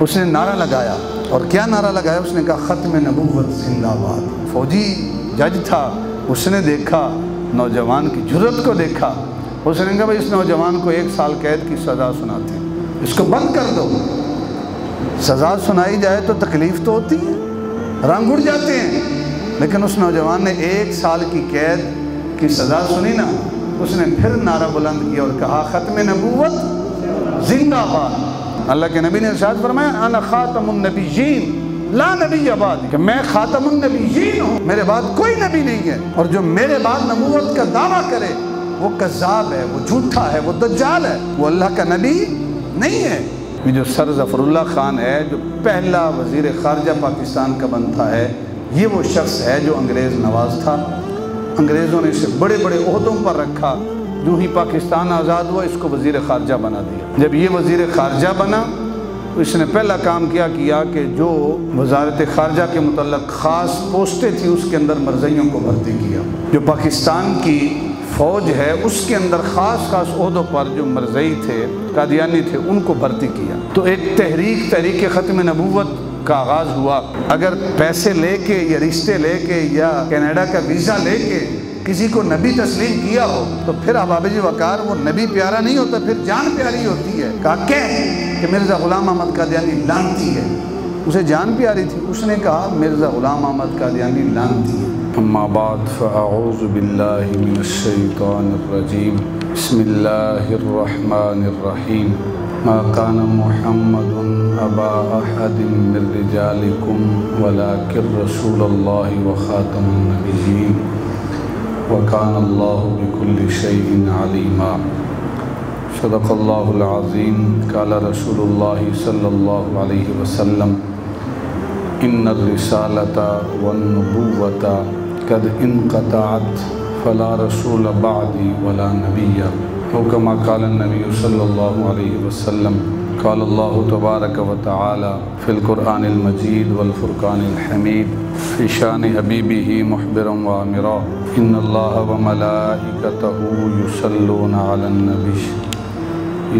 اس نے نعرہ لگایا، اور کیا نعرہ لگایا؟ اس نے کہا ختم نبوت زندہ باد۔ فوجی جج تھا، اس نے دیکھا نوجوان کی جرأت کو دیکھا، اس نے کہا بھائی اس نوجوان کو 1 سال قید کی سزا سناتے ہیں، اس کو بند کر دو۔ سزا سنائی جائے تو تکلیف تو ہوتی ہے، رنگ اڑ جاتے ہیں، لیکن اس نوجوان نے 1 سال کی قید کی سزا سنی نا، اس نے پھر نعرہ بلند کیا اور کہا ختم نبوت زندہ باد۔ اللہ کے نبی نے ارشاد فرمایا انا خاتم النبیین لا نبی بعد، کہ میں خاتم النبیین ہوں، میرے بعد کوئی نبی نہیں ہے، اور جو میرے بعد نبوت کا دعویٰ کرے وہ کذاب ہے، وہ جھوٹا ہے، وہ دجال ہے، وہ اللہ کا نبی نہیں ہے۔ یہ جو سر ظفر اللہ خان ہے، جو پہلا وزیر خارجہ پاکستان کا بنتا ہے، یہ وہ شخص ہے جو انگریز نواز تھا، انگریزوں نے اسے بڑے بڑے عہدوں پر رکھا، جو ہی پاکستان آزاد ہوا اس کو وزیر خارجہ بنا دیا۔ جب یہ وزیر خارجہ بنا تو اس نے پہلا کام کیا کہ جو وزارت خارجہ کے متعلق خاص پوسٹیں تھیں اس کے اندر مرزائیوں کو بھرتی کیا۔ جو پاکستان کی فوج ہے اس کے اندر خاص عہدوں پر جو مرزائی تھے، قادیانی تھے، ان کو بھرتی کیا۔ تو ایک تحریک ختم نبوت کا آغاز ہوا۔ اگر پیسے لے کے یا رشتے لے کے یا کینیڈا کا ویزا لے کے کسی کو نبی تسلیم کیا ہو تو پھر احباب وقار وہ نبی پیارا نہیں ہوتا، پھر جان پیاری ہوتی ہے۔ کہا کہ مرزا غلام احمد قادیانی لعنتی ہے، اسے جان پیاری تھی، اس نے کہا مرزا غلام احمد قادیانی لعنتی ہے۔ اما بعد فاعوذ باللہ من الشیطان الرجیم، بسم اللہ الرحمن الرحیم، ما كان محمد ابا احد من رجالکم ولکن رسول اللہ وخاتم النبیین وَكَانَ اللَّهُ بِكُلِّ شَيْءٍ عَلِيمًا۔ صدق اللہ العظیم۔ قال رسول اللہ صلی اللہ علیہ وسلم ان الرسالة والنبوة قد انقطعت فلا رسول بعدی ولا نبی، او کما قال النبی صلی اللہ علیہ وسلم۔ قال اللہ تبارک و تعالی فی القرآن المجید والفرقان الحمید فی شان حبیبہ محبرا وآمرا ان اللہ وملائکتہ یصلون علی النبی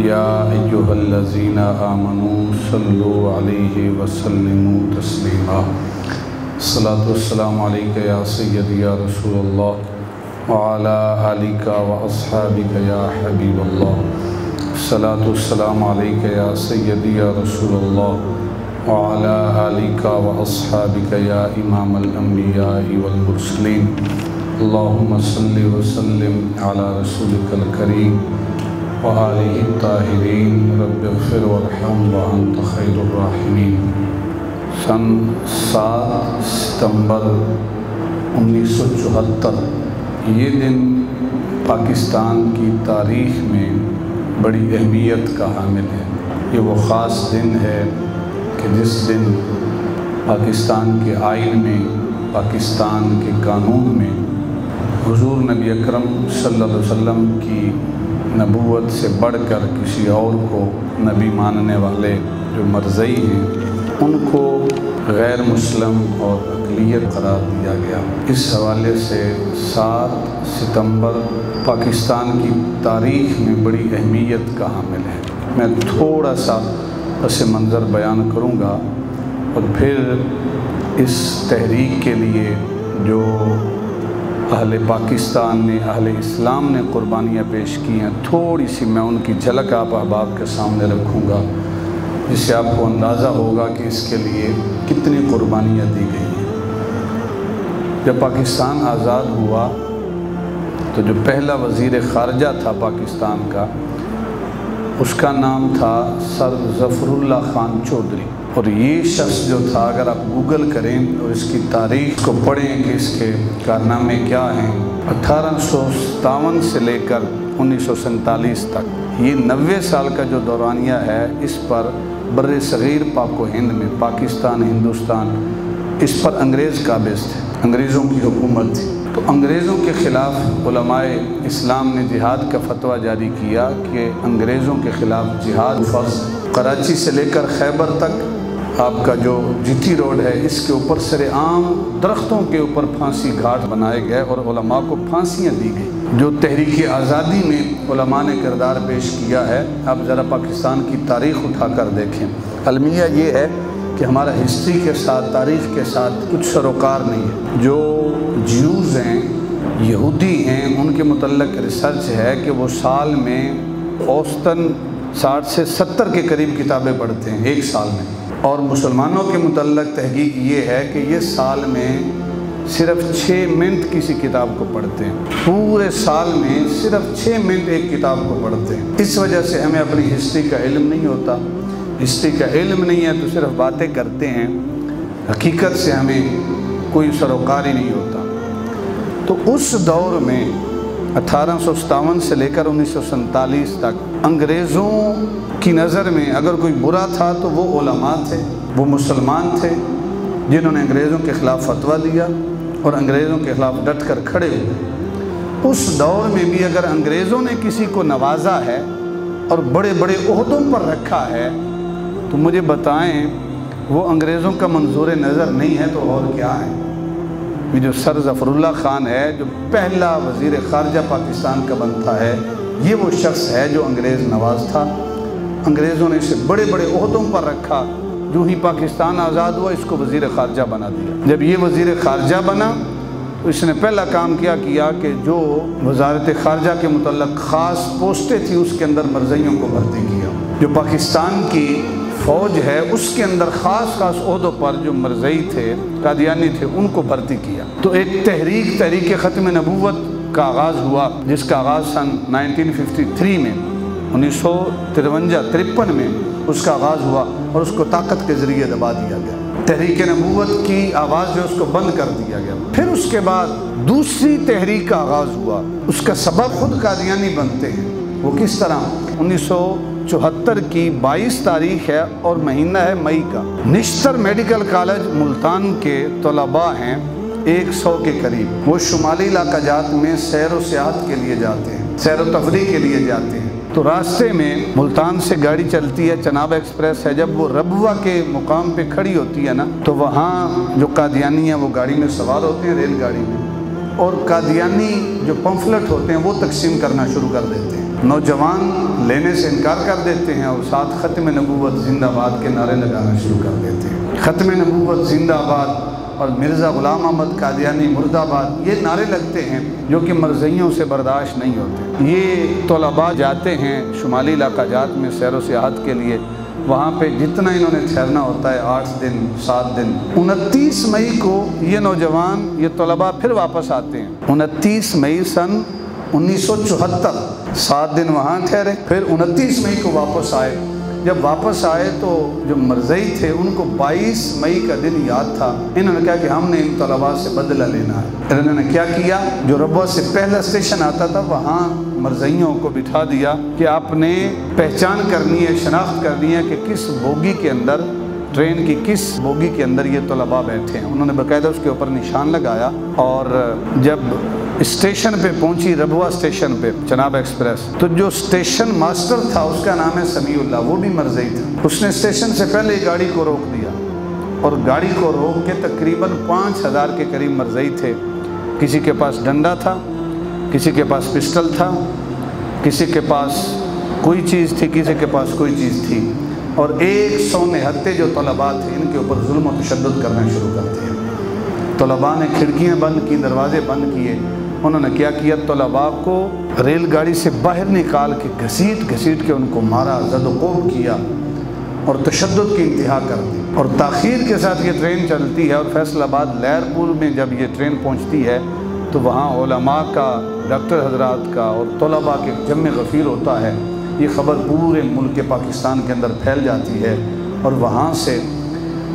یا ایہا الذین آمنوا صلوا علیہ وسلموا تسلیما۔ الصلاۃ والسلام علیک یا سیدی یا رسول اللہ وعلی آلک واصحابک یا حبیب اللہ۔ الصلاۃ والسلام علیک یا سیدی یا رسول اللہ وعلی آلک واصحابک یا امام الانبیاء والمرسلین۔ اللہم صلی وسلم علی رسولک الکریم وآلہ الطاہرین، رب اغفر وارحم وانت خیر الراحمین۔ سن 7 ستمبر 1974 یہ دن پاکستان کی تاریخ میں بڑی اہمیت کا حامل ہے۔ یہ وہ خاص دن ہے کہ جس دن پاکستان کے آئین میں، پاکستان کے قانون میں حضور نبی اکرم صلی اللہ علیہ وسلم کی نبوت سے بڑھ کر کسی اور کو نبی ماننے والے جو مرزائی ہیں ان کو غیر مسلم اور اقلیت قرار دیا گیا۔ اس حوالے سے 7 ستمبر پاکستان کی تاریخ میں بڑی اہمیت کا حامل ہے۔ میں تھوڑا سا پس منظر بیان کروں گا اور پھر اس تحریک کے لیے جو اہل پاکستان نے، اہل اسلام نے قربانیاں پیش کی ہیں، تھوڑی سی میں ان کی جھلک آپ احباب کے سامنے رکھوں گا، جس سے آپ کو اندازہ ہوگا کہ اس کے لیے کتنی قربانیاں دی گئی ہیں۔ جب پاکستان آزاد ہوا تو جو پہلا وزیر خارجہ تھا پاکستان کا، اس کا نام تھا سر ظفر اللہ خان چودھری، اور یہ شخص جو تھا اگر آپ گوگل کریں اور اس کی تاریخ کو پڑھیں کہ اس کے کارنامے کیا ہیں، 1857 سے لے کر 1947 تک یہ 90 سال کا جو دورانیہ ہے، اس پر بر صغیر پاک و ہند میں، پاکستان، ہندوستان، اس پر انگریز قابض تھے، انگریزوں کی حکومت تھی۔ تو انگریزوں کے خلاف علماء اسلام نے جہاد کا فتویٰ جاری کیا کہ انگریزوں کے خلاف جہاد فرض۔ کراچی سے لے کر خیبر تک آپ کا جو جی ٹی روڈ ہے، اس کے اوپر سر عام درختوں کے اوپر پھانسی گھاٹ بنائے گئے اور علماء کو پھانسیاں دی گئی۔ جو تحریک آزادی میں علماء نے کردار پیش کیا ہے، آپ ذرا پاکستان کی تاریخ اٹھا کر دیکھیں۔ المیہ یہ ہے کہ ہمارا ہسٹری کے ساتھ، تاریخ کے ساتھ کچھ سروکار نہیں ہے۔ جو جیوز ہیں، یہودی ہیں، ان کے متعلق ریسرچ ہے کہ وہ سال میں اوسطاً 60 سے 70 کے قریب کتابیں پڑھتے ہیں ایک سال میں، اور مسلمانوں کے متعلق تحقیق یہ ہے کہ یہ سال میں صرف 6 منٹ کسی کتاب کو پڑھتے ہیں، پورے سال میں صرف 6 منٹ ایک کتاب کو پڑھتے ہیں۔ اس وجہ سے ہمیں اپنی ہسٹری کا علم نہیں ہوتا، ہسٹری کا علم نہیں ہے تو صرف باتیں کرتے ہیں، حقیقت سے ہمیں کوئی سروکار ہی نہیں ہوتا۔ تو اس دور میں 1857 سے لے کر 1947 تک انگریزوں کی نظر میں اگر کوئی برا تھا تو وہ علماء تھے، وہ مسلمان تھے جنہوں نے انگریزوں کے خلاف فتویٰ دیا اور انگریزوں کے خلاف ڈٹ کر کھڑے ہوئے۔ اس دور میں بھی اگر انگریزوں نے کسی کو نوازا ہے اور بڑے بڑے عہدوں پر رکھا ہے تو مجھے بتائیں وہ انگریزوں کا منظور نظر نہیں ہے تو اور کیا ہے؟ یہ جو سر ظفر اللہ خان ہے، جو پہلا وزیر خارجہ پاکستان کا بنتا ہے، یہ وہ شخص ہے جو انگریز نواز تھا۔ انگریزوں نے اسے بڑے بڑے عہدوں پر رکھا، جو ہی پاکستان آزاد ہوا اس کو وزیر خارجہ بنا دیا۔ جب یہ وزیر خارجہ بنا تو اس نے پہلا کام کیا کہ جو وزارت خارجہ کے متعلق خاص پوسٹیں تھیں اس کے اندر مرزائیوں کو بھرتی کیا۔ جو پاکستان کی فوج ہے اس کے اندر خاص عہدوں پر جو مرزائی تھے، قادیانی تھے، ان کو بھرتی کیا۔ تو ایک تحریک ختم نبوت کا آغاز ہوا، جس کا آغاز سن 1953 میں 1953 میں اس کا آغاز ہوا اور اس کو طاقت کے ذریعے دبا دیا گیا۔ تحریک نبوت کی آواز جو اس کو بند کر دیا گیا۔ پھر اس کے بعد دوسری تحریک کا آغاز ہوا، اس کا سبب خود قادیانی بنتے ہیں۔ وہ کس طرح؟ 1974 کی 22 تاریخ ہے اور مہینہ ہے مئی کا۔ نشتر میڈیکل کالج ملتان کے طلباء ہیں 100 کے قریب، وہ شمالی علاقہ جات میں سیر و سیاحت کے لیے جاتے ہیں، سیر و تفریح کے لیے جاتے ہیں۔ تو راستے میں ملتان سے گاڑی چلتی ہے، چناب ایکسپریس ہے، جب وہ ربوہ کے مقام پہ کھڑی ہوتی ہے نا تو وہاں جو قادیانی ہیں وہ گاڑی میں سوار ہوتے ہیں، ریل گاڑی میں، اور قادیانی جو پمفلٹ ہوتے ہیں وہ تقسیم کرنا شروع کر دیتے ہیں۔ نوجوان لینے سے انکار کر دیتے ہیں اور ساتھ ختم نبوت زندہ باد کے نعرے لگانا شروع کر دیتے ہیں۔ ختم نبوت زندہ باد اور مرزا غلام احمد قادیانی مرد آباد، یہ نعرے لگتے ہیں جو کہ مرزائیوں سے برداشت نہیں ہوتے۔ یہ طلباء جاتے ہیں شمالی علاقہ جات میں سیر و سیاحت کے لیے، وہاں پہ جتنا انہوں نے ٹھہرنا ہوتا ہے 8 دن 7 دن۔ 29 مئی کو یہ نوجوان، یہ طلباء پھر واپس آتے ہیں۔ 29 مئی سن 1974 7 دن وہاں ٹھہرے، پھر 29 مئی کو واپس آئے۔ جب واپس آئے تو جو مرزائی تھے ان کو 22 مئی کا دن یاد تھا۔ انہوں نے کہا کہ ہم نے ان طلباء سے بدلہ لینا ہے۔ انہوں نے کیا کیا؟ جو ربوہ سے پہلا اسٹیشن آتا تھا وہاں مرزائیوں کو بٹھا دیا کہ آپ نے پہچان کرنی ہے، شناخت کرنی ہے کہ کس بوگی کے اندر، ٹرین کی کس بوگی کے اندر یہ طلباء بیٹھے ہیں۔ انہوں نے باقاعدہ اس کے اوپر نشان لگایا، اور جب اسٹیشن پہ پہنچی، ربوہ اسٹیشن پہ چناب ایکسپریس، تو جو اسٹیشن ماسٹر تھا اس کا نام ہے سمیع اللہ، وہ بھی مرزائی تھا۔ اس نے اسٹیشن سے پہلے گاڑی کو روک دیا، اور گاڑی کو روک کے تقریباً 5000 کے قریب مرزائی تھے۔ کسی کے پاس ڈنڈا تھا، کسی کے پاس پسٹل تھا، کسی کے پاس کوئی چیز تھی، کسی کے پاس کوئی چیز تھی، اور 100 نہتے جو طلباء تھے ان کے اوپر ظلم و تشدد کرنا شروع کرتے ہیں۔ طلباء نے کھڑکیاں بند کی، دروازے بند کیے۔ انہوں نے کیا کیا؟ طلباء کو ریل گاڑی سے باہر نکال کے گھسیٹ کے ان کو مارا، زد و کوب کیا اور تشدد کی انتہا کر دی۔ اور تاخیر کے ساتھ یہ ٹرین چلتی ہے، اور فیصل آباد لہر پور میں جب یہ ٹرین پہنچتی ہے تو وہاں علماء کا، ڈاکٹر حضرات کا اور طلباء کے جمع غفیر ہوتا ہے۔ یہ خبر پورے ملک پاکستان کے اندر پھیل جاتی ہے، اور وہاں سے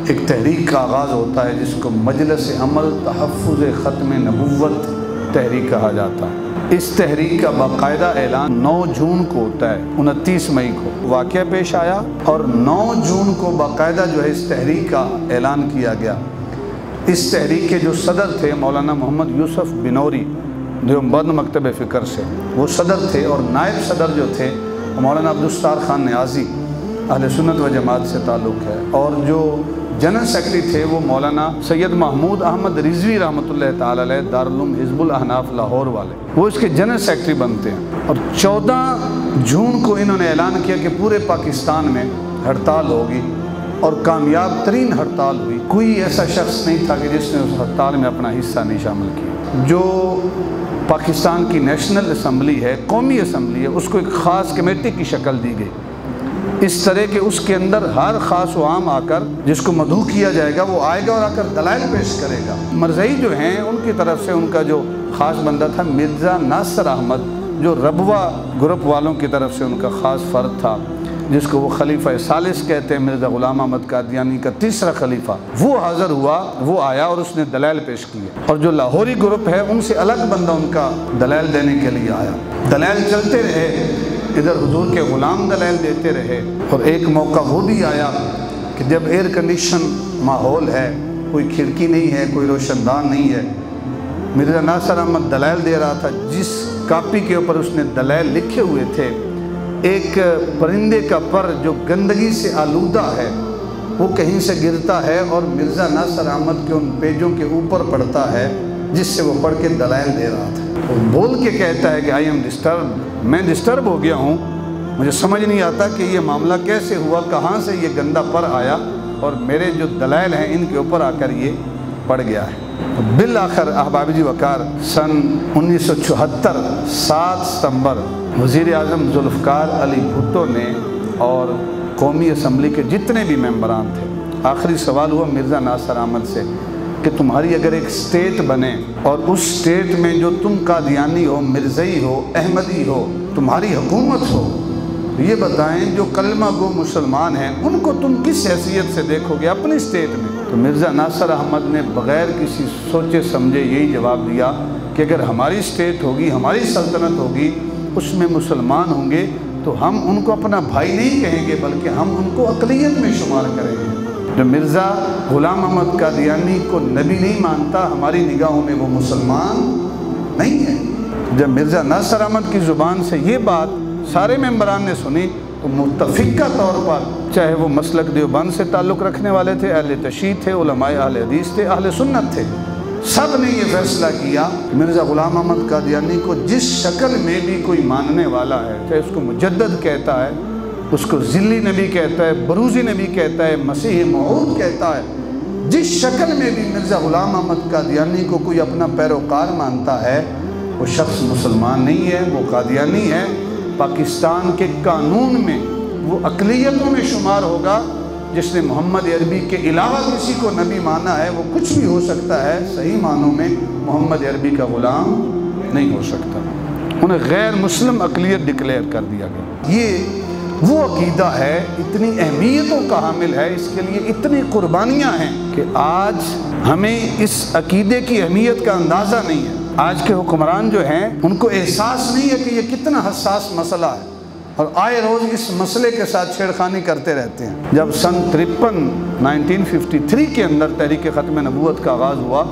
ایک تحریک کا آغاز ہوتا ہے جس کو مجلس عمل تحفظ ختم نبوت تحریک کہا جاتا ہے۔ اس تحریک کا باقاعدہ اعلان 9 جون کو ہوتا ہے۔ 29 مئی کو واقعہ پیش آیا اور 9 جون کو باقاعدہ جو ہے اس تحریک کا اعلان کیا گیا۔ اس تحریک کے جو صدر تھے مولانا محمد یوسف بنوری دیوبند مکتب فکر سے، وہ صدر تھے، اور نائب صدر جو تھے مولانا عبدالستار خان نیازی، اہل سنت و جماعت سے تعلق ہے، اور جو جنرل سیکرٹری تھے وہ مولانا سید محمود احمد رضوی رحمۃ اللہ تعالی علیہ دارالعلوم حزب الاحناف لاہور والے، وہ اس کے جنرل سیکرٹری بنتے ہیں۔ اور 14 جون کو انہوں نے اعلان کیا کہ پورے پاکستان میں ہڑتال ہوگی، اور کامیاب ترین ہڑتال ہوئی۔ کوئی ایسا شخص نہیں تھا کہ جس نے اس ہڑتال میں اپنا حصہ نہیں شامل کیا۔ جو پاکستان کی نیشنل اسمبلی ہے، قومی اسمبلی ہے، اس کو ایک خاص کمیٹی کی شکل دی گئی، اس طرح کہ اس کے اندر ہر خاص و عام آ کر جس کو مدعو کیا جائے گا وہ آئے گا اور آ کر دلائل پیش کرے گا۔ مرزئی جو ہیں ان کی طرف سے ان کا جو خاص بندہ تھا مرزا ناصر احمد، جو ربوہ گروپ والوں کی طرف سے ان کا خاص فرد تھا، جس کو وہ خلیفہ ثالث کہتے ہیں، مرزا غلام احمد قادیانی کا تیسرا خلیفہ، وہ حاضر ہوا، وہ آیا اور اس نے دلائل پیش کیے۔ اور جو لاہوری گروپ ہے ان سے الگ بندہ ان کا دلائل دینے کے لیے آیا۔ دلائل چلتے رہے، ادھر حضور کے غلام دلائل دیتے رہے، اور ایک موقع وہ بھی آیا کہ جب ایئر کنڈیشن ماحول ہے، کوئی کھڑکی نہیں ہے، کوئی روشن دان نہیں ہے، مرزا ناصر احمد دلائل دے رہا تھا، جس کاپی کے اوپر اس نے دلائل لکھے ہوئے تھے، ایک پرندے کا پر جو گندگی سے آلودہ ہے وہ کہیں سے گرتا ہے اور مرزا ناصر احمد کے ان پیجوں کے اوپر پڑتا ہے، جس سے وہ پڑھ کے دلائل دے رہا تھا۔ وہ بول کے کہتا ہے کہ آئی ایم ڈسٹرب، میں ڈسٹرب ہو گیا ہوں، مجھے سمجھ نہیں آتا کہ یہ معاملہ کیسے ہوا، کہاں سے یہ گندا پر آیا، اور میرے جو دلائل ہیں ان کے اوپر آ کر یہ پڑ گیا ہے۔ بالآخر احباب جی وقار سن 1974 7 ستمبر وزیر اعظم ذوالفقار علی بھٹو نے اور قومی اسمبلی کے جتنے بھی ممبران تھے، آخری سوال ہوا مرزا ناصر احمد سے کہ تمہاری اگر ایک سٹیٹ بنے اور اس سٹیٹ میں جو تم قادیانی ہو، مرزئی ہو، احمدی ہو، تمہاری حکومت ہو، یہ بتائیں جو کلمہ گو مسلمان ہیں ان کو تم کس حیثیت سے دیکھو گے اپنی سٹیٹ میں؟ تو مرزا ناصر احمد نے بغیر کسی سوچے سمجھے یہی جواب دیا کہ اگر ہماری سٹیٹ ہوگی، ہماری سلطنت ہوگی، اس میں مسلمان ہوں گے تو ہم ان کو اپنا بھائی نہیں کہیں گے بلکہ ہم ان کو اقلیت میں شمار کریں گے۔ جو مرزا غلام احمد قادیانی کو نبی نہیں مانتا، ہماری نگاہوں میں وہ مسلمان نہیں ہے۔ جب مرزا ناصر احمد کی زبان سے یہ بات سارے ممبران نے سنی تو متفقہ طور پر، چاہے وہ مسلک دیوبند سے تعلق رکھنے والے تھے، اہل تشیع تھے، علماء اہل حدیث تھے، اہل سنت تھے، سب نے یہ فیصلہ کیا مرزا غلام احمد قادیانی کو جس شکل میں بھی کوئی ماننے والا ہے، چاہے اس کو مجدد کہتا ہے، اس کو ذلی نبی کہتا ہے، بروزی نبی کہتا ہے، مسیح موعود کہتا ہے، جس شکل میں بھی مرزا غلام احمد قادیانی کو کوئی اپنا پیروکار مانتا ہے، وہ شخص مسلمان نہیں ہے، وہ قادیانی ہے۔ پاکستان کے قانون میں وہ اقلیتوں میں شمار ہوگا۔ جس نے محمد عربی کے علاوہ کسی کو نبی مانا ہے وہ کچھ بھی ہو سکتا ہے، صحیح معنوں میں محمد عربی کا غلام نہیں ہو سکتا۔ انہیں غیر مسلم اقلیت ڈکلیئر کر دیا گیا۔ یہ وہ عقیدہ ہے، اتنی اہمیتوں کا حامل ہے، اس کے لیے اتنی قربانیاں ہیں کہ آج ہمیں اس عقیدے کی اہمیت کا اندازہ نہیں ہے۔ آج کے حکمران جو ہیں ان کو احساس نہیں ہے کہ یہ کتنا حساس مسئلہ ہے، اور آئے روز اس مسئلے کے ساتھ چھیڑخانی کرتے رہتے ہیں۔ جب سن 1953 کے اندر تحریک ختم نبوت کا آغاز ہوا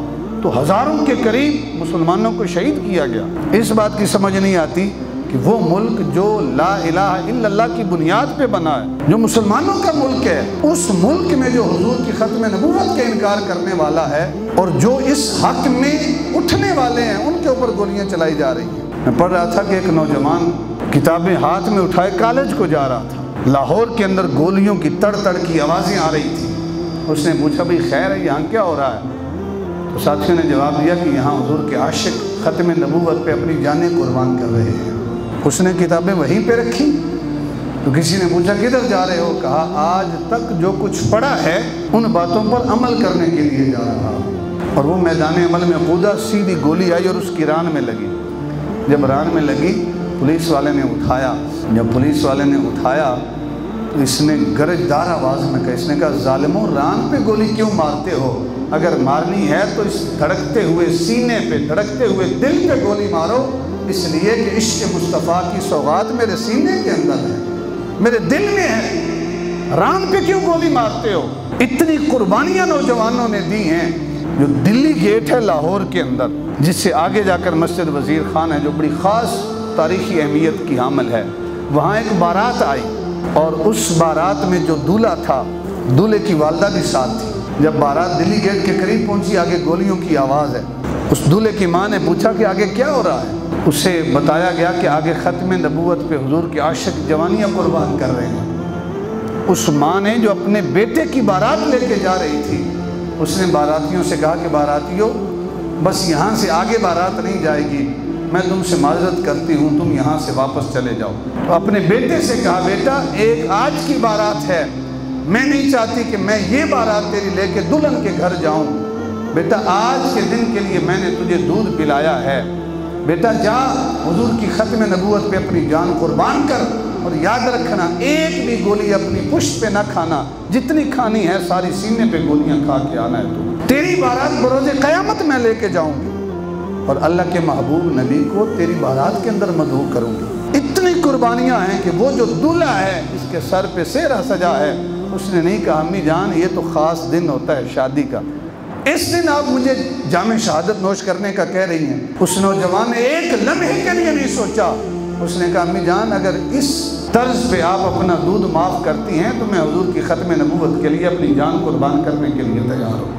تو ہزاروں کے قریب مسلمانوں کو شہید کیا گیا۔ اس بات کی سمجھ نہیں آتی کہ وہ ملک جو لا الہ الا اللہ کی بنیاد پہ بنا ہے، جو مسلمانوں کا ملک ہے، اس ملک میں جو حضور کی ختم نبوت کا انکار کرنے والا ہے اور جو اس حق میں اٹھنے والے ہیں ان کے اوپر گولیاں چلائی جا رہی ہیں۔ میں پڑھ رہا تھا کہ ایک نوجوان کتابیں ہاتھ میں اٹھائے کالج کو جا رہا تھا، لاہور کے اندر گولیوں کی تڑ تڑ کی آوازیں آ رہی تھیں۔ اس نے پوچھا بھئی خیر ہے، یہاں کیا ہو رہا ہے؟ تو ساتھیوں نے جواب دیا کہ یہاں حضور کے عاشق ختم نبوت پہ اپنی جانیں قربان کر رہے ہیں۔ اس نے کتابیں وہیں پہ رکھی تو کسی نے پوچھا کدھر جا رہے ہو؟ کہا آج تک جو کچھ پڑھا ہے ان باتوں پر عمل کرنے کے لیے جا رہا ہوں۔ اور وہ میدان عمل میں کودہ، سیدھی گولی آئی اور اس کی ران میں لگی۔ جب ران میں لگی پولیس والے نے اٹھایا، جب پولیس والے نے اٹھایا تو اس نے گرجدار آواز میں کہا، اس نے کہا ظالموں ران پہ گولی کیوں مارتے ہو؟ اگر مارنی ہے تو اس دھڑکتے ہوئے سینے پہ، دھڑکتے ہوئے دل پہ گولی مارو، اس لیے کہ عشق مصطفیٰ کی سوغات میرے سینے کے اندر ہے، میرے دل میں ہے، ران پہ کیوں گولی مارتے ہو؟ اتنی قربانیاں نوجوانوں نے دی ہیں۔ جو دلی گیٹ ہے لاہور کے اندر، جس سے آگے جا کر مسجد وزیر خان ہے جو بڑی خاص تاریخی اہمیت کی حامل ہے، وہاں ایک بارات آئی اور اس بارات میں جو دولہا تھا، دولہے کی والدہ بھی ساتھ تھی۔ جب بارات دلی گیٹ کے قریب پہنچی، آگے گولیوں کی آواز ہے۔ اس دولہے کی ماں نے پوچھا کہ آگے کیا ہو رہا ہے؟ اسے بتایا گیا کہ آگے ختم نبوت پہ حضور کے عاشق جوانیاں قربان کر رہے ہیں۔ اس ماں نے جو اپنے بیٹے کی بارات لے کے جا رہی تھی، اس نے باراتیوں سے کہا کہ باراتیوں، بس یہاں سے آگے بارات نہیں جائے گی، میں تم سے معذرت کرتی ہوں، تم یہاں سے واپس چلے جاؤ۔ تو اپنے بیٹے سے کہا، بیٹا ایک آج کی بارات ہے، میں نہیں چاہتی کہ میں یہ بارات تیری لے کے دلہن کے گھر جاؤں۔ بیٹا آج کے دن کے لیے میں نے تجھے دودھ پلایا ہے، بیٹا جا حضور کی ختم نبوت پہ اپنی جان قربان کر، اور یاد رکھنا ایک بھی گولی اپنی پشت پہ نہ کھانا، جتنی کھانی ہے ساری سینے پہ گولیاں کھا کے آنا ہے تو تیری بارات بروز قیامت میں لے کے جاؤں گی، اور اللہ کے محبوب نبی کو تیری بارات کے اندر مدعو کروں گی۔ اتنی قربانیاں ہیں کہ وہ جو دولہا ہے، اس کے سر پہ سہرا سجا ہے، اس نے نہیں کہا امی جان یہ تو خاص دن ہوتا ہے شادی کا، اس دن آپ مجھے جام شہادت نوش کرنے کا کہہ رہی ہیں۔ اس نوجوان نے ایک لمحے کے لیے نہیں سوچا، اس نے کہا امی جان اگر اس طرز پہ آپ اپنا دودھ معاف کرتی ہیں تو میں حضور کی ختم نبوت کے لیے اپنی جان قربان کرنے کے لیے تیار ہوں۔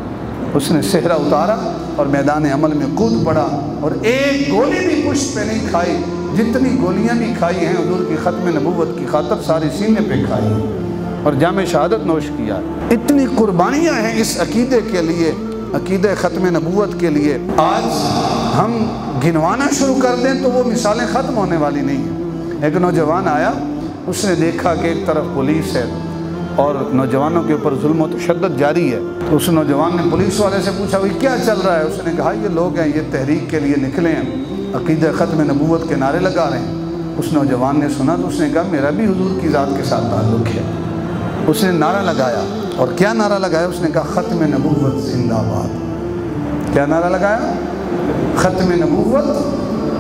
اس نے صحرا اتارا اور میدان عمل میں کود پڑا، اور ایک گولی بھی پشت پہ نہیں کھائی، جتنی گولیاں بھی کھائی ہیں حضور کی ختم نبوت کی خاطر ساری سینے پہ کھائی ہیں، اور جام شہادت نوش کیا۔ اتنی قربانیاں ہیں اس عقیدے کے لیے، عقیدہ ختم نبوت کے لیے۔ آج ہم گنوانا شروع کر دیں تو وہ مثالیں ختم ہونے والی نہیں ہیں۔ ایک نوجوان آیا، اس نے دیکھا کہ ایک طرف پولیس ہے اور نوجوانوں کے اوپر ظلم و تشدد جاری ہے، تو اس نوجوان نے پولیس والے سے پوچھا بھائی کیا چل رہا ہے؟ اس نے کہا یہ لوگ ہیں، یہ تحریک کے لیے نکلے ہیں، عقیدہ ختم نبوت کے نعرے لگا رہے ہیں۔ اس نوجوان نے سنا تو اس نے کہا میرا بھی حضور کی ذات کے ساتھ تعلق ہے۔ اس نے نعرہ لگایا، اور کیا نعرہ لگایا؟ اس نے کہا ختم نبوت زندہ باد۔ کیا نعرہ لگایا؟ ختم نبوت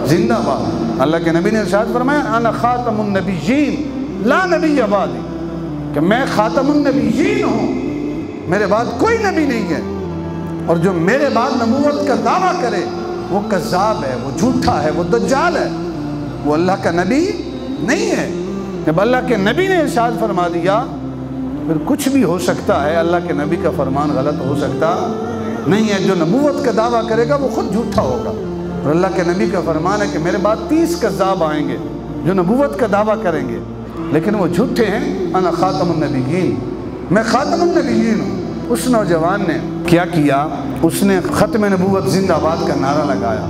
زندہ باد۔ اللہ کے نبی نے ارشاد فرمایا انا خاتم النبیین لا نبی بعدی، کہ میں خاتم النبیین ہوں، میرے بعد کوئی نبی نہیں ہے، اور جو میرے بعد نبوت کا دعویٰ کرے وہ کذاب ہے، وہ جھوٹا ہے، وہ دجال ہے، وہ اللہ کا نبی نہیں ہے۔ جب اللہ کے نبی نے ارشاد فرما دیا پھر کچھ بھی ہو سکتا ہے، اللہ کے نبی کا فرمان غلط ہو سکتا نہیں ہے۔ جو نبوت کا دعویٰ کرے گا وہ خود جھوٹا ہوگا، اور اللہ کے نبی کا فرمان ہے کہ میرے بعد 30 کذاب آئیں گے جو نبوت کا دعویٰ کریں گے لیکن وہ جھوٹے ہیں۔ انا خاتم النبیین، میں خاتم النبیین ہوں۔ اس نوجوان نے کیا کیا؟ اس نے ختم نبوت زندہ باد کا نعرہ لگایا،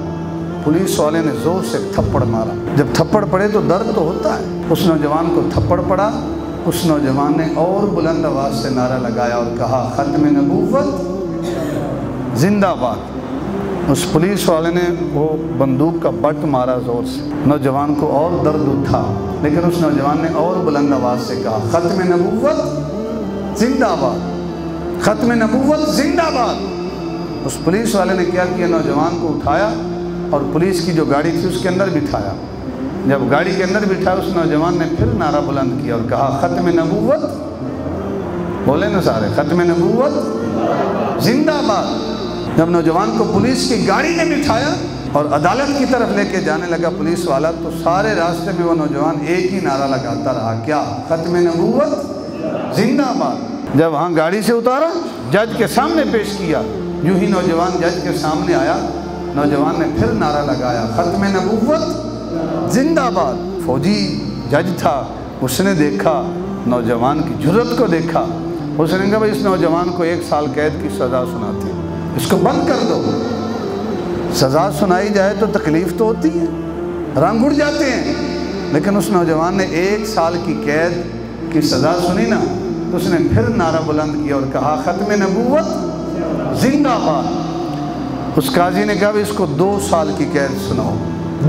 پولیس والے نے زور سے تھپڑ مارا۔ جب تھپڑ پڑے تو درد تو ہوتا ہے، اس نوجوان کو تھپڑ پڑا۔ اس نوجوان نے اور بلند آواز سے نعرہ لگایا اور کہا ختم نبوت زندہ باد۔ اس پولیس والے نے وہ بندوق کا بٹ مارا زور سے، نوجوان کو اور درد اٹھا، لیکن اس نوجوان نے اور بلند آواز سے کہا ختم نبوت زندہ باد، ختم نبوت زندہ باد۔ اس پولیس والے نے کیا کیا؟ نوجوان کو اٹھایا اور پولیس کی جو گاڑی تھی اس کے اندر بٹھایا۔ جب گاڑی کے اندر بٹھایا اس نوجوان نے پھر نعرہ بلند کیا اور کہا ختم نبوت، بولے نا سارے، ختم نبوت زندہ باد۔ جب نوجوان کو پولیس کی گاڑی نے بٹھایا اور عدالت کی طرف لے کے جانے لگا پولیس والا، تو سارے راستے میں وہ نوجوان ایک ہی نعرہ لگاتا رہا، کیا؟ ختم نبوت زندہ باد۔ جب وہاں گاڑی سے اتارا، جج کے سامنے پیش کیا، یوں ہی نوجوان جج کے سامنے آیا، نوجوان نے پھر نعرہ لگایا ختم نبوت زندہ باد۔ فوجی جج تھا، اس نے دیکھا نوجوان کی جرأت کو، دیکھا، اس نے کہا بھائی اس نوجوان کو 1 سال قید کی سزا سناتی، اس کو بند کر دو۔ سزا سنائی جائے تو تکلیف تو ہوتی ہے، رنگ اڑ جاتے ہیں، لیکن اس نوجوان نے 1 سال کی قید کی سزا سنی نا، تو اس نے پھر نعرہ بلند کیا اور کہا ختم نبوت زندہ باد۔ اس قاضی نے کہا اس کو 2 سال کی قید سناؤ،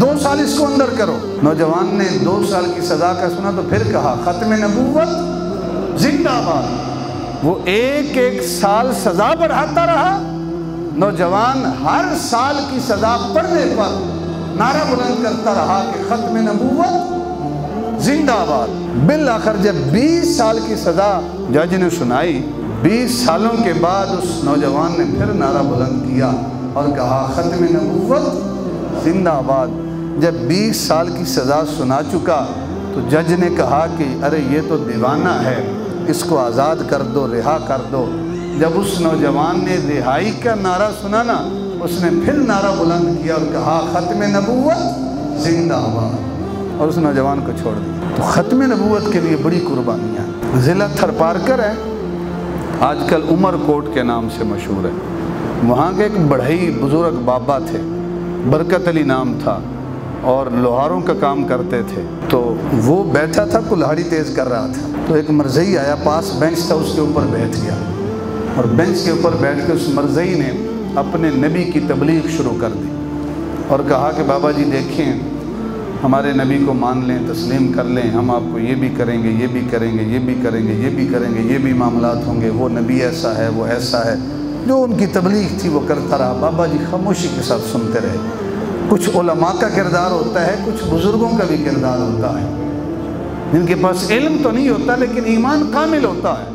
2 سال اس کو اندر کرو۔ نوجوان نے 2 سال کی سزا کا سنا تو پھر کہا ختم نبوت زندہ باد۔ وہ 1 سال سزا بڑھاتا رہا، نوجوان ہر سال کی سزا پڑھنے پر نعرہ بلند کرتا رہا کہ ختم نبوت زندہ باد۔ بالآخر جب 20 سال کی سزا جج نے سنائی، 20 سالوں کے بعد اس نوجوان نے پھر نعرہ بلند کیا اور کہا ختم نبوت زندہ باد۔ جب 20 سال کی سزا سنا چکا تو تو جج نے کہا کہ ارے یہ تو دیوانہ ہے، اس کو آزاد کر دو، رہا کر دو۔ جب اس نوجوان نے رہائی کا نعرہ سنا نا، اس نے پھر نعرہ بلند کیا اور کہا ختم نبوت زندہ باد، اور اس نوجوان کو چھوڑ دیا۔ تو ختم نبوت کے لیے بڑی قربانیاں۔ ضلع تھرپارکر ہے، آج کل عمر کوٹ کے نام سے مشہور ہے۔ وہاں کے ایک بڑھئی بزرگ بابا تھے، برکت علی نام تھا، اور لوہاروں کا کام کرتے تھے۔ تو وہ بیٹھا تھا، کلہاڑی تیز کر رہا تھا، تو ایک مرزئی آیا، پاس بینچ تھا، اس کے اوپر بیٹھ گیا، اور بینچ کے اوپر بیٹھ کے اس مرزئی نے اپنے نبی کی تبلیغ شروع کر دی اور کہا کہ بابا جی دیکھیں، ہمارے نبی کو مان لیں، تسلیم کر لیں، ہم آپ کو یہ بھی کریں گے، یہ بھی کریں گے، یہ بھی کریں گے، یہ بھی کریں گے، یہ بھی معاملات ہوں گے، وہ نبی ایسا ہے، وہ ایسا ہے۔ جو ان کی تبلیغ تھی وہ کرتا رہا، بابا جی خاموشی کے ساتھ سنتے رہے۔ کچھ علماء کا کردار ہوتا ہے، کچھ بزرگوں کا بھی کردار ہوتا ہے، جن کے پاس علم تو نہیں ہوتا لیکن ایمان کامل ہوتا ہے۔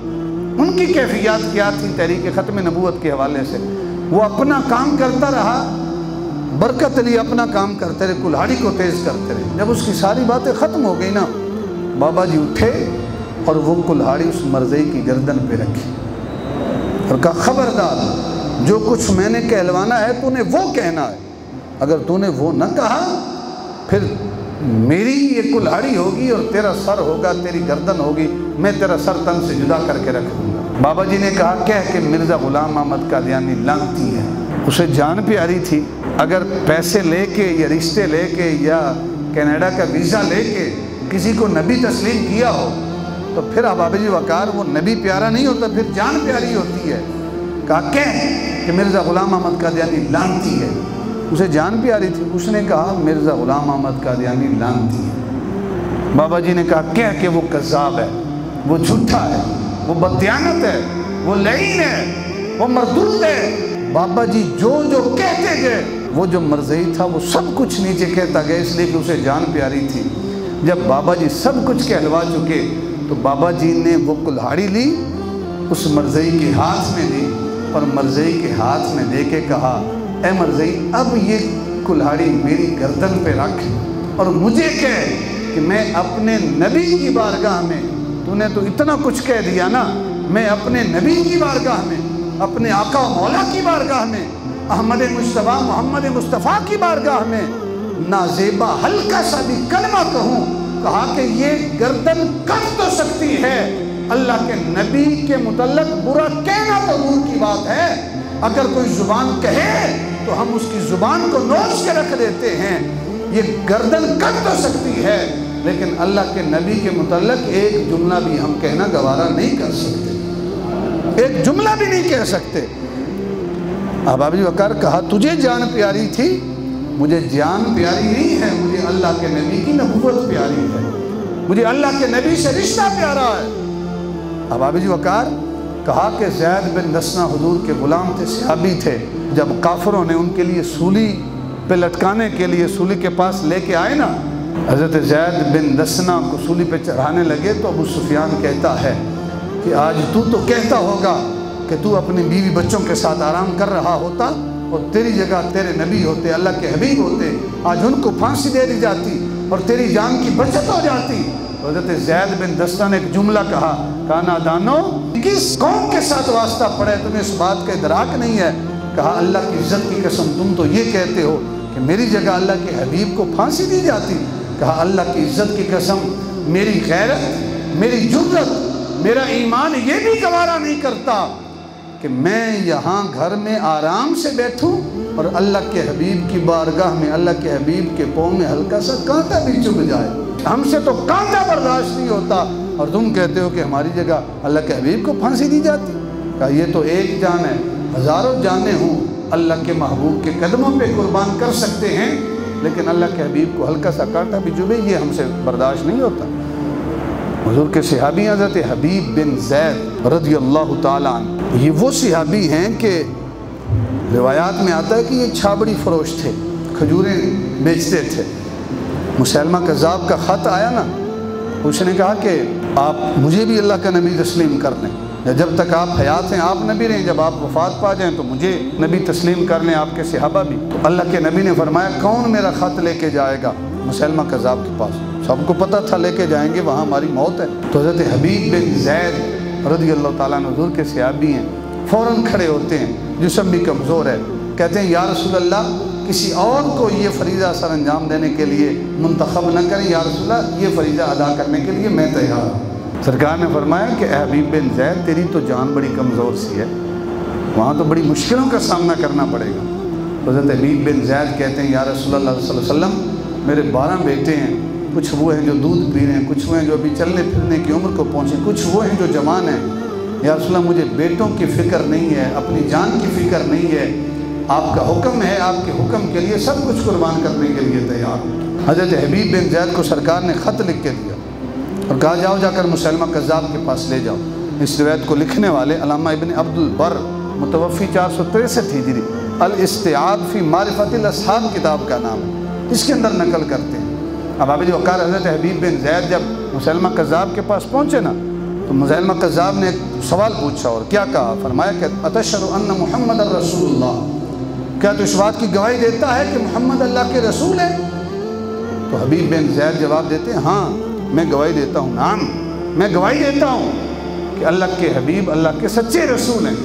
ان کی کیفیات کیا تھی تحریک ختم نبوت کے حوالے سے؟ وہ اپنا کام کرتا رہا، برکت علی اپنا کام کرتے رہے، کلہاڑی کو تیز کرتے رہے۔ جب اس کی ساری باتیں ختم ہو گئی نا، بابا جی اٹھے اور وہ کلہاڑی اس مرزئی کی گردن پہ رکھی اور کہا خبردار، جو کچھ میں نے کہلوانا ہے تو نے وہ کہنا ہے، اگر تو نے وہ نہ کہا پھر میری یہ کلہاڑی ہوگی اور تیرا سر ہوگا، تیری گردن ہوگی، میں تیرا سر تن سے جدا کر کے رکھ دوں گا۔ بابا جی نے کہا کہہ کہ مرزا غلام احمد قادیانی لعنتی ہے۔ اسے جان پیاری تھی، اگر پیسے لے کے یا رشتے لے کے یا کینیڈا کا ویزا لے کے کسی کو نبی تسلیم کیا ہو تو پھر احباب جی وقار وہ نبی پیارا نہیں ہوتا، پھر جان پیاری ہوتی ہے۔ کہا کہ مرزا غلام احمد قادیانی لعنتی ہے۔ اسے جان پیاری تھی، اس نے کہا مرزا غلام احمد قادیانی لعنتی ہے۔ بابا جی نے کہا کہ وہ کذاب ہے، وہ جھوٹا ہے، وہ بددیانت ہے، وہ لعین ہے، وہ مردود ہے۔ بابا جی جو کہتے گئے، وہ جو مرزئی تھا وہ سب کچھ نیچے کہتا گیا، اس لیے کہ اسے جان پیاری تھی۔ جب بابا جی سب کچھ کہلوا چکے تو بابا جی نے وہ کلہاڑی لی، اس مرزئی کے ہاتھ میں دی اور مرزئی کے ہاتھ میں دے کے کہا اے مرزئی، اب یہ کلہاڑی میری گردن پہ رکھ اور مجھے کہہ کہ میں اپنے نبی کی بارگاہ میں، تو نے تو اتنا کچھ کہہ دیا نا، میں اپنے نبی کی بارگاہ میں، اپنے آقا و مولا کی بارگاہ میں، احمد مصطفیٰ محمد مصطفیٰ کی بارگاہ میں نازیبا ہلکا سا بھی کلمہ کہوں، کہا کہ یہ گردن کٹ تو سکتی ہے، اللہ کے نبی کے متعلق برا کہنا تو دور کی بات ہے، اگر کوئی زبان کہے تو ہم اس کی زبان کو نوچ کے رکھ دیتے ہیں، یہ گردن کٹ تو سکتی ہے لیکن اللہ کے نبی کے متعلق ایک جملہ بھی ہم کہنا گوارا نہیں کر سکتے، ایک جملہ بھی نہیں کہہ سکتے۔ احباب وقار کہا تجھے جان پیاری تھی، مجھے جان پیاری نہیں ہے، مجھے اللہ کے نبی کی نبوت پیاری ہے، مجھے اللہ کے نبی سے رشتہ پیارا ہے۔ احباب وقار کہا کہ زید بن دسنہ حضور کے غلام تھے، صحابی تھے، جب کافروں نے ان کے لیے سولی پہ لٹکانے کے لیے سولی کے پاس لے کے آئے نا، حضرت زید بن دسنہ کو سولی پہ چڑھانے لگے تو ابو سفیان کہتا ہے کہ آج تو کہتا ہوگا کہ تو اپنی بیوی بچوں کے ساتھ آرام کر رہا ہوتا اور تیری جگہ تیرے نبی ہوتے، اللہ کے حبیب ہوتے، آج ان کو پھانسی دے دی جاتی اور تیری جان کی بچت ہو جاتی۔ حضرت زید بن دسنہ نے ایک جملہ کہا، نادانو کس قوم کے ساتھ واسطہ پڑے، تمہیں اس بات کا ادراک نہیں ہے؟ کہا اللہ کی عزت کی قسم تم تو یہ کہتے ہو کہ میری جگہ اللہ کے حبیب کو پھانسی دی جاتی۔ کہا اللہ کی عزت کی قسم میری غیرت، میری جرت، میرا ایمان یہ بھی گوارا نہیں کرتا کہ میں یہاں گھر میں آرام سے بیٹھوں اور اللہ کے حبیب کی بارگاہ میں اللہ کے حبیب کے پاؤں میں ہلکا سا کانٹا بھی چبھ جائے۔ ہم سے تو کانٹا برداشت نہیں ہوتا اور تم کہتے ہو کہ ہماری جگہ اللہ کے حبیب کو پھانسی دی جاتی۔ کہا یہ تو ایک جان ہے، ہزاروں جانیں ہوں اللہ کے محبوب کے قدموں پہ قربان کر سکتے ہیں، لیکن اللہ کے حبیب کو ہلکا سا کانٹا بھی چبھے یہ ہم سے برداشت نہیں ہوتا۔ حضور کے صحابی حضرت حبیب بن زید رضی اللہ تعالیٰ عنہ، یہ وہ صحابی ہیں کہ روایات میں آتا ہے کہ یہ چھابڑی فروش تھے، کھجوریں بیچتے تھے۔ مسیلمہ کذاب کا خط آیا نا، اس نے کہا کہ آپ مجھے بھی اللہ کا نبی تسلیم کر لیں، جب تک آپ حیات ہیں آپ نبی رہیں، جب آپ وفات پا جائیں تو مجھے نبی تسلیم کر لیں، آپ کے صحابہ بھی۔ تو اللہ کے نبی نے فرمایا کون میرا خط لے کے جائے گا مسیلمہ کذاب کے پاس؟ سب کو پتہ تھا لے کے جائیں گے وہاں ہماری موت ہے۔ تو حضرت حبیب بن زید رضی اللہ تعالیٰ عنہ حضور کے صحابی ہیں، فوراً کھڑے ہوتے ہیں، جسم بھی کمزور ہے، کہتے ہیں یا رسول اللہ کسی اور کو یہ فریضہ سر انجام دینے کے لیے منتخب نہ کریں، یا رسول اللہ یہ فریضہ ادا کرنے کے لیے میں تیار ہوں۔ سرکار نے فرمایا کہ اے حبیب بن زید تیری تو جان بڑی کمزور سی ہے، وہاں تو بڑی مشکلوں کا سامنا کرنا پڑے گا۔ حضرت حبیب بن زید کہتے ہیں یا رسول اللہ صلی اللہ علیہ وسلم میرے 12 بیٹے ہیں، کچھ وہ ہیں جو دودھ پی رہے ہیں، کچھ وہ ہیں جو ابھی چلنے پھرنے کی عمر کو پہنچے، کچھ وہ ہیں جو جوان ہیں، یا رسول اللہ مجھے بیٹوں کی فکر نہیں ہے، اپنی جان کی فکر نہیں ہے، آپ کا حکم ہے، آپ کے حکم کے لیے سب کچھ قربان کرنے کے لیے تیار ہوں۔ حضرت حبیب بن زید کو سرکار نے خط لکھ کے دیا اور کہا جاؤ جا کر مسلمہ کذاب کے پاس لے جاؤ۔ اس روایت کو لکھنے والے علامہ ابن عبد البر متوفی 463 ہجری الاستیعاب فی معرفت الاصحاب کتاب کا نام ہے، اس کے اندر نقل کرتے ہیں۔ اب ابی وقار حضرت حبیب بن زید جب مسلمہ کذاب کے پاس پہنچے نا تو مسلمہ کذاب نے ایک سوال پوچھا اور کیا کہا، فرمایا کہ اتشہد ان محمد رسول اللہ، کیا تو اس بات کی گواہی دیتا ہے کہ محمد اللہ کے رسول ہے؟ تو حبیب بن زید جواب دیتے ہیں ہاں میں گواہی دیتا ہوں، نعم میں گواہی دیتا ہوں کہ اللہ کے حبیب اللہ کے سچے رسول ہیں۔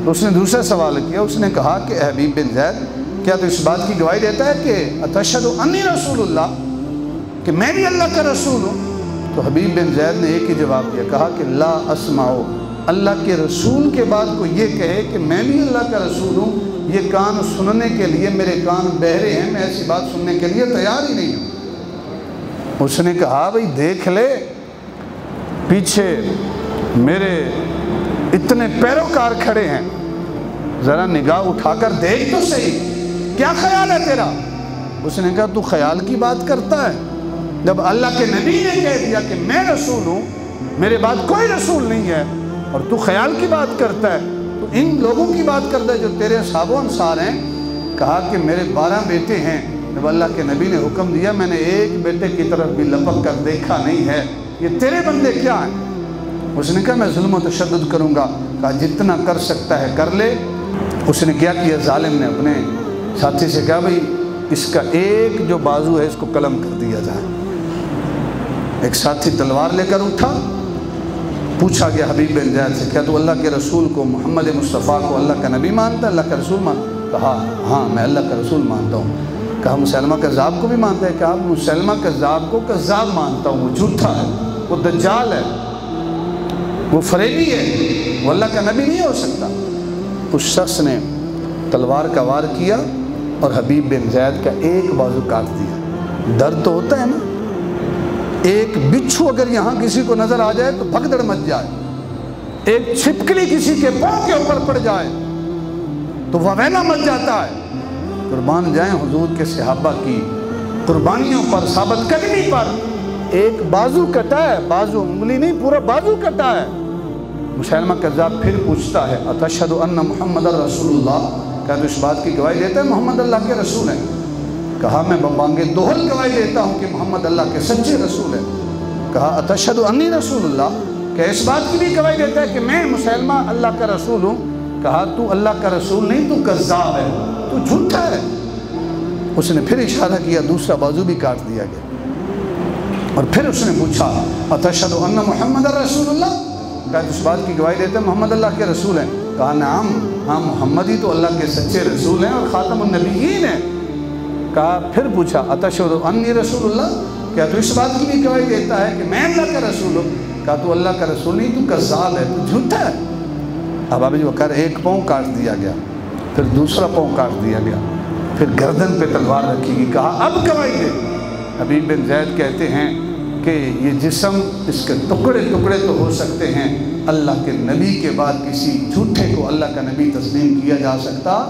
تو اس نے دوسرا سوال کیا، اس نے کہا کہ اے حبیب بن زید کیا تو اس بات کی گواہی دیتا ہے کہ اتشہد انی رسول اللہ، کہ میں بھی اللہ کا رسول ہوں؟ تو حبیب بن زید نے ایک ہی جواب دیا، کہا کہ لا اسمعو، اللہ کے رسول کے بعد کو یہ کہے کہ میں بھی اللہ کا رسول ہوں، یہ کان سننے کے لیے میرے کان بہرے ہیں، میں ایسی بات سننے کے لیے تیار ہی نہیں ہوں۔ اس نے کہا بھئی دیکھ لے پیچھے میرے اتنے پیروکار کھڑے ہیں، ذرا نگاہ اٹھا کر دیکھ تو صحیح، کیا خیال ہے تیرا؟ اس نے کہا تو خیال کی بات کرتا ہے، جب اللہ کے نبی نے کہہ دیا کہ میں رسول ہوں، میرے بعد کوئی رسول نہیں ہے، اور تو خیال کی بات کرتا ہے، تو ان لوگوں کی بات کرتا ہے جو تیرے اصحاب و انصار ہیں۔ کہا کہ میرے 12 بیٹے ہیں، جب اللہ کے نبی نے حکم دیا میں نے ایک بیٹے کی طرف بھی لپک کر دیکھا نہیں ہے، یہ تیرے بندے کیا ہیں؟ اس نے کہا میں ظلم و تشدد کروں گا۔ کہا جتنا کر سکتا ہے کر لے۔ اس نے کیا کیا، ظالم نے اپنے ساتھی سے کہا بھئی اس کا ایک جو بازو ہے اس کو قلم کر دیا جائے۔ ایک ساتھی تلوار لے کر اٹھا، پوچھا گیا حبیب بن زید سے کیا تو اللہ کے رسول کو، محمد مصطفیٰ کو اللہ کا نبی مانتا ہے، اللہ کا رسول مانتا ہے؟ کہا ہاں میں اللہ کا رسول مانتا ہوں۔ کہا مسلمہ کذاب کو بھی مانتا ہے؟ کہا مسلمہ کذاب کو کذاب مانتا ہوں، وہ جھوٹا ہے، وہ دجال ہے، وہ فریبی ہے، وہ اللہ کا نبی نہیں ہو سکتا۔ اس شخص نے تلوار کا وار کیا اور حبیب بن زید کا ایک بازو کاٹ دیا۔ درد تو ہوتا ہے نا، ایک بچھو اگر یہاں کسی کو نظر آ جائے تو بھگدڑ مچ جائے، ایک چھپکلی کسی کے پاؤں کے اوپر پڑ جائے تو وویلا مچ جاتا ہے۔ قربان جائیں حضور کے صحابہ کی قربانیوں پر، ثابت قدمی پر ایک بازو کٹا ہے، بازو انگلی نہیں، پورا بازو کٹا ہے۔ مسلمہ کذاب پھر پوچھتا ہے اتشہد ان محمد رسول اللہ، کیا تو اس بات کی گواہی دیتا ہے محمد اللہ کے رسول ہیں؟ کہا میں ببانگے دوہل گواہی دیتا ہوں کہ محمد اللہ کے سچے رسول ہیں۔ کہا اتشہد انی رسول اللہ، کیا اس بات کی بھی گواہی دیتا ہے کہ میں مسلمہ اللہ کا رسول ہوں؟ کہا تو اللہ کا رسول نہیں، تو کذاب ہے، تو جھوٹا ہے۔ اس نے پھر اشارہ کیا، دوسرا بازو بھی کاٹ دیا گیا، اور پھر اس نے پوچھا اتشہد ان محمد رسول اللہ، کہا اس بات کی گواہی دیتے ہیں محمد اللہ کے رسول ہیں؟ کہا نعم، ہاں محمد ہی تو اللہ کے سچے رسول ہیں اور خاتم النبیین ہیں۔ کہا پھر پوچھا اتشہد انی رسول اللہ، کیا تو اس بات کی بھی گواہی دیتا ہے کہ میں اللہ کا رسول ہوں؟ کہا تو اللہ کا رسول نہیں، تو کذاب ہے، تو جھوٹا ہے۔ اب ابی بکر ایک پاؤں کاٹ دیا گیا، پھر دوسرا پاؤں کاٹ دیا گیا، پھر گردن پہ تلوار رکھی گئی۔ کہا اب گواہی دے۔ حبیب بن زید کہتے ہیں کہ یہ جسم، اس کے ٹکڑے ٹکڑے تو ہو سکتے ہیں، اللہ کے نبی کے بعد کسی جھوٹے کو اللہ کا نبی تسلیم کیا جا سکتا